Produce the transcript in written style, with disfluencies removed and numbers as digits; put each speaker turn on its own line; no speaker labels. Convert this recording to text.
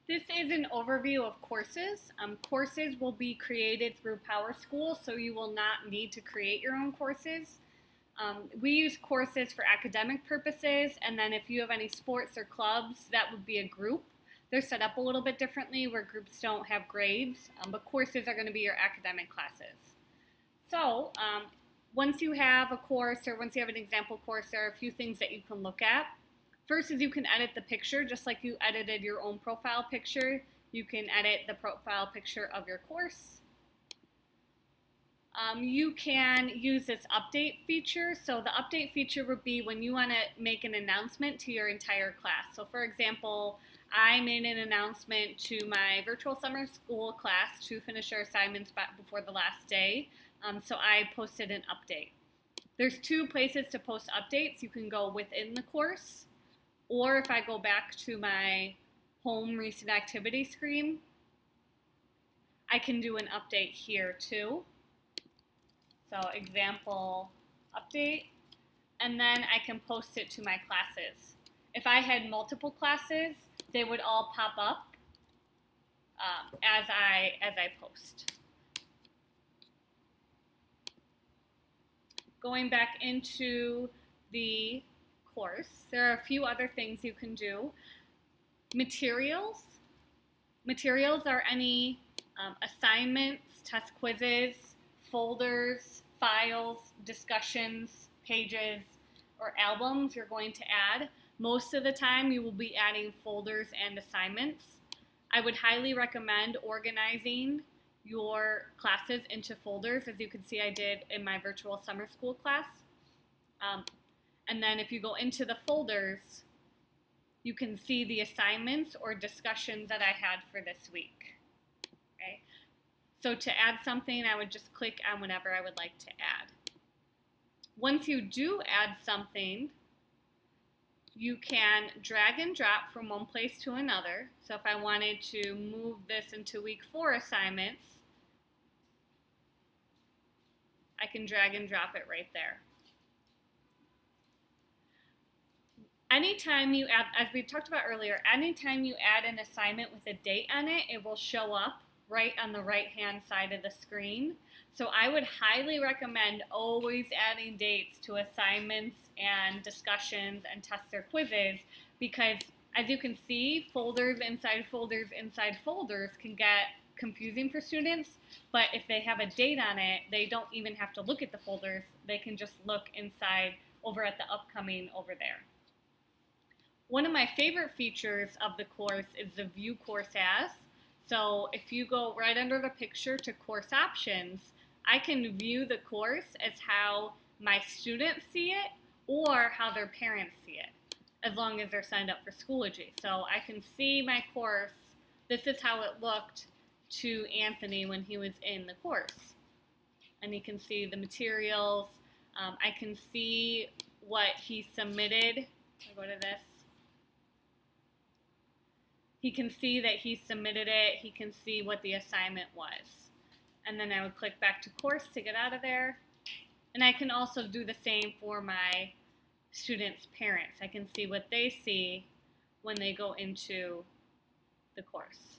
This is an overview of courses. Courses will be created through PowerSchool, so you will not need to create your own courses. We use courses for academic purposes, and then if you have any sports or clubs, that would be a group. They're set up a little bit differently where groups don't have grades, but courses are going to be your academic classes. So, once you have a course or once you have an example course, there are a few things that you can look at. First is you can edit the picture just like you edited your own profile picture. You can edit the profile picture of your course. You can use this update feature. So the update feature would be when you want to make an announcement to your entire class. So for example, I made an announcement to my virtual summer school class to finish our assignments before the last day. So I posted an update. There's two places to post updates. You can go within the course, or if I go back to my home recent activity screen, I can do an update here too. So example update, and then I can post it to my classes. If I had multiple classes, they would all pop up as I post. Going back into the course, there are a few other things you can do. Materials. Materials are any assignments, test quizzes, folders, files, discussions, pages, or albums you're going to add. Most of the time you will be adding folders and assignments. I would highly recommend organizing your classes into folders, as you can see I did in my virtual summer school class. And then if you go into the folders, you can see the assignments or discussions that I had for this week. Okay? So to add something, I would just click on whatever I would like to add. Once you do add something, you can drag and drop from one place to another. So if I wanted to move this into week 4 assignments, I can drag and drop it right there. Anytime you add, as we talked about earlier, anytime you add an assignment with a date on it, it will show up right on the right-hand side of the screen. So I would highly recommend always adding dates to assignments and discussions and tests or quizzes, because as you can see, folders inside folders inside folders can get confusing for students, but if they have a date on it, they don't even have to look at the folders. They can just look inside over at the upcoming over there. One of my favorite features of the course is the View Course As. So if you go right under the picture to Course Options, I can view the course as how my students see it or how their parents see it, as long as they're signed up for Schoology. So I can see my course. This is how it looked to Anthony when he was in the course. And you can see the materials. I can see what he submitted. I'll go to this. He can see that he submitted it. He can see what the assignment was. And then I would click back to course to get out of there. And I can also do the same for my students' parents. I can see what they see when they go into the course.